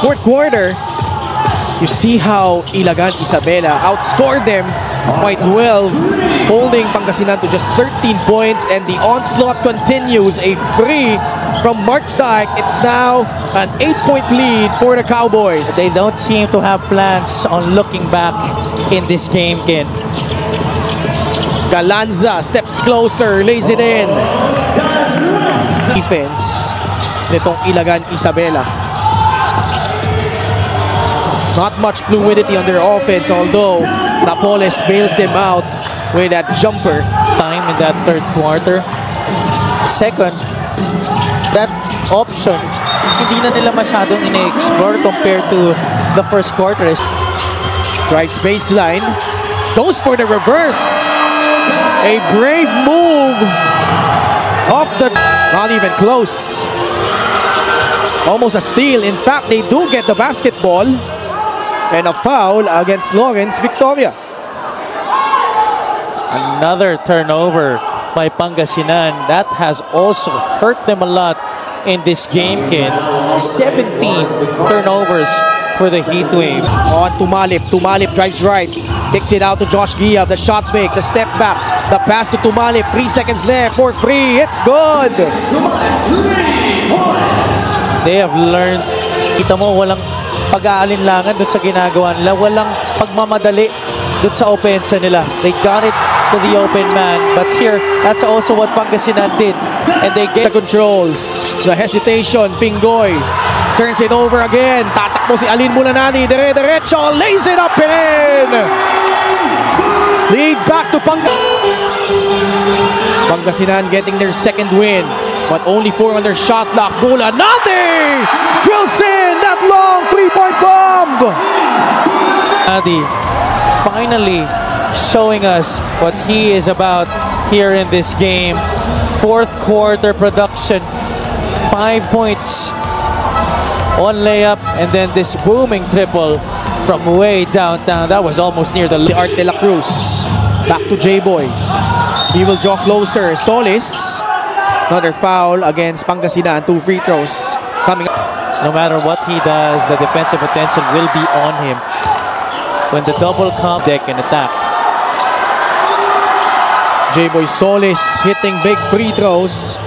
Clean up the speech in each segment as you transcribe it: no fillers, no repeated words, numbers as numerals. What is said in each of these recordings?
fourth quarter, you see how Ilagan Isabela outscored them quite well, holding Pangasinan to just 13 points, and the onslaught continues. A free from Mark Dyke. It's now an 8-point lead for the Cowboys. They don't seem to have plans on looking back in this game, Ken. Galanza steps closer, lays it in. Defense nitong Ilagan Isabela. Not much fluidity on their offense, although Napoles bails them out with that jumper. Time in that third quarter. Second, that option, hindi na nila masyadong ine-explore compared to the first quarter. Drives baseline, goes for the reverse. A brave move off the... Not even close. Almost a steal. In fact, they do get the basketball. And a foul against Lawrence Victoria. Another turnover by Pangasinan. That has also hurt them a lot in this game, Ken. 17 turnovers for the Heatwave. On Tumalip. Tumalip drives right. Kicks it out to Josh Gia. The shot fake. The step back. The pass to Tumalip. 3 seconds left for free. It's good. They have learned. Kita mo, walang pag-aalinlangan doon sa ginagawa nila. Walang pagmamadali doon sa opensa nila. They got it to the open man. But here, that's also what Pangasinan did. And they get the controls. The hesitation. Pingoy turns it over again. Tatakbo si Alin Mulanani. Dire-diretso. Lays it up and in. Lead back to Pangasinan getting their second win. But only 4 on their shot clock. Mulanani drills in that long 3-point bomb. Adi finally showing us what he is about here in this game. Fourth quarter production. 5 points on layup, and then this booming triple from way downtown. That was almost near the Art de la Cruz. Back to J-Boy. He will draw closer. Solis. Another foul against Pangasinan. 2 free throws coming up. No matter what he does, the defensive attention will be on him when the double comp deck and attacked. J-Boy Solis hitting big free throws.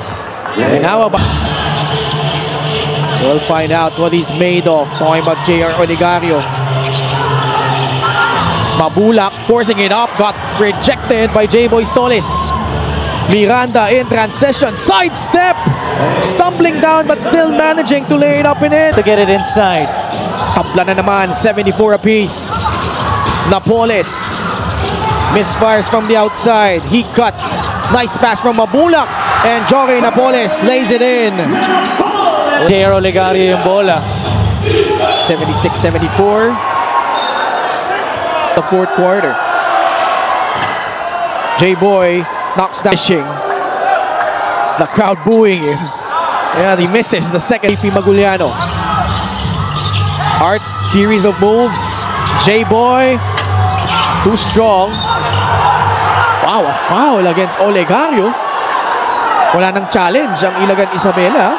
And how about... We'll find out what he's made of. Talking about J.R. Oligario. Mabulak forcing it up. Got rejected by J-Boy Solis. Miranda in transition. Sidestep. Stumbling down but still managing to lay it up and in. To get it inside. Tabla na naman. 74 apiece. Napoles. Misfires from the outside. He cuts. Nice pass from Mabulak. And Jory Napoles lays it in. J.R. Oligario yung bola. 76-74. The fourth quarter. J-Boy knocks down. The crowd booing him. Yeah, he misses the second. AP Maguliano. Art, series of moves. J-Boy, too strong. Wow, a foul against Olegario. Wala nang challenge ang Ilagan Isabela.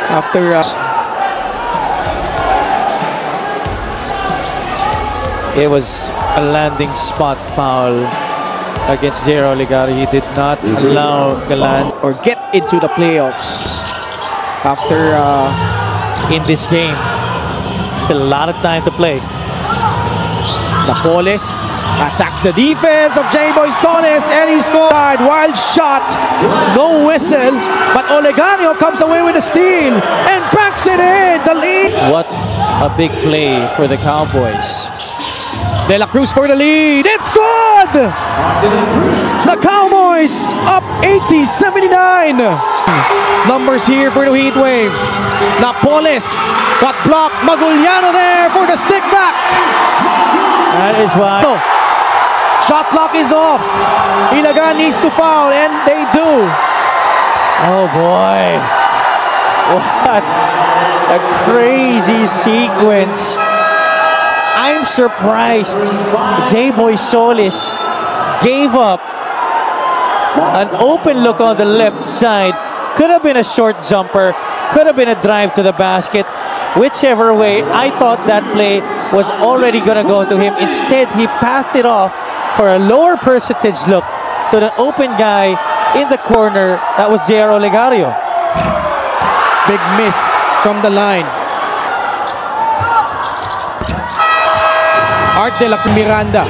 After it was a landing spot foul against J.R. Oligario. He did not allow Galan or get into the playoffs after in this game. Still a lot of time to play. Napoles attacks the defense of J-Boy Solis and he scored. Wild shot, no whistle, but Olegario comes away with a steal and backs it in. The lead. What a big play for the Cowboys. De La Cruz for the lead. It's good! The Cowboys up 80-79. Numbers here for the Heatwaves. Napoles got blocked. Maguliano there for the stick back. That is why. Shot clock is off. Ilagan needs to foul, and they do. Oh boy. What a crazy sequence. I'm surprised J-Boy Solis gave up an open look on the left side, Could have been a short jumper, could have been a drive to the basket. Whichever way, I thought that play was already going to go to him. Instead, he passed it off for a lower percentage look to the open guy in the corner. That was J.R. Olegario. Big miss from the line. Art de la Miranda.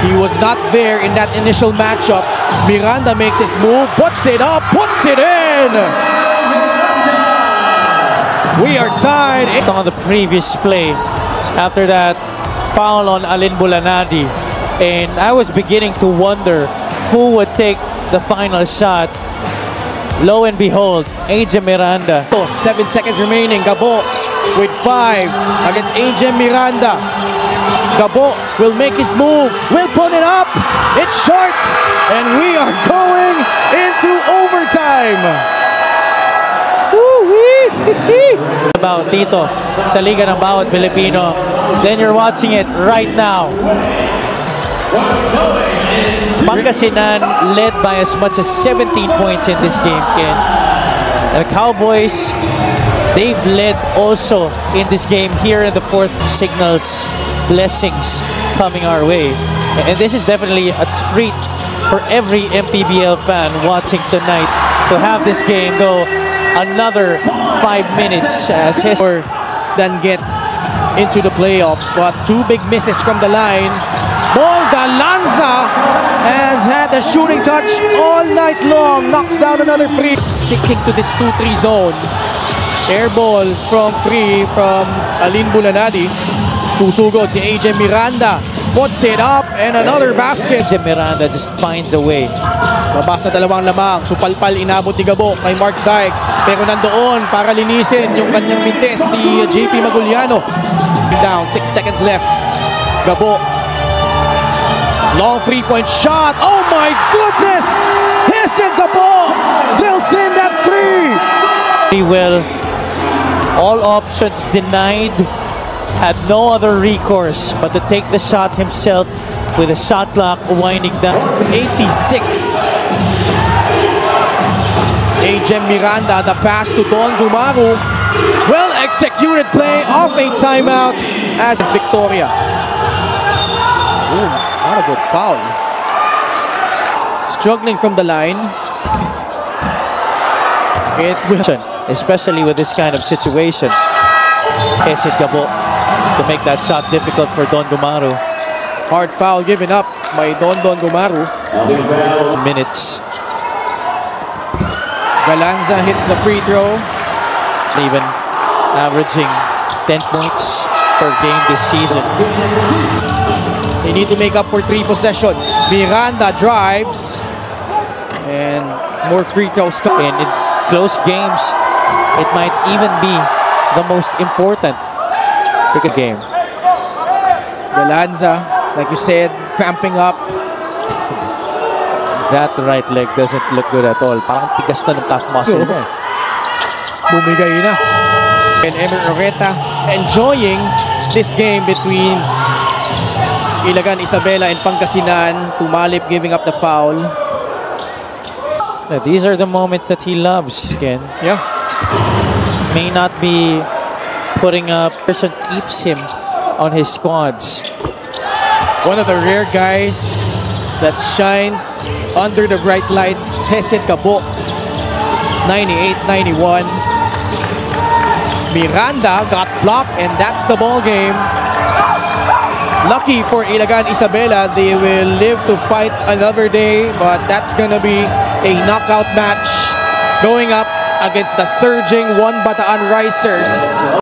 He was not there in that initial matchup. Miranda makes his move, puts it up, puts it in! We are tied. On the previous play, after that foul on Alin Bulanadi, and I was beginning to wonder who would take the final shot. Lo and behold, AJ Miranda. 7 seconds remaining. Gabo with 5 against AJ Miranda. Gabo will make his move, will put it up. It's short, and we are going into overtime. About dito sa Liga ng Bawat Pilipino, then you're watching it right now. Pangasinan led by as much as 17 points in this game, Ken. The Cowboys, they've led also in this game here in the fourth. Signals blessings coming our way. And this is definitely a treat for every MPBL fan watching tonight to have this game go another 5 minutes as his then get into the playoffs. But 2 big misses from the line. Galanza has had a shooting touch all night long. Knocks down another 3. Sticking to this 2-3 zone. Air ball from 3 from Alin Bulanadi. Susugod si AJ Miranda. Puts it up and another basket. AJ Miranda just finds a way. Mabasa dalawang lamang. Supalpal inabot ni Gabo kay Mark Dyke. Pero nandoon para linisin yung kanyang mintes si JP Maguliano. Down, 6 seconds left. Gabo. Long 3-point shot. Oh my goodness! Hesed Gabo drills in that 3. Very well. All options denied. Had no other recourse but to take the shot himself with a shot clock winding down. 86. AJ Miranda, the pass to Don Gumaru. Well executed play off a timeout as it's Victoria. Ooh, not a good foul. Struggling from the line. It will, especially with this kind of situation. Hesed Gabo to make that shot difficult for Don Gumaru. Hard foul given up by Don Gumaru. Minutes. Galanza hits the free throw. Even averaging 10 points per game this season. They need to make up for 3 possessions. Miranda drives. And more free throws come. And in close games, it might even be the most important cricket game. Galanza, like you said, cramping up. That right leg doesn't look good at all. Parang tigas na ng calf muscle mo. Bumigay na. And Emer Oreta enjoying this game between Ilagan Isabela and Pangasinan. Tumalip giving up the foul. These are the moments that he loves, Ken. Yeah. May not be putting a person keeps him on his squads. One of the rare guys that shines under the bright lights. Hesed Gabo. 98-91. Miranda got blocked and that's the ball game. Lucky for Ilagan Isabela, they will live to fight another day, but that's gonna be a knockout match going up against the surging One Bataan Risers.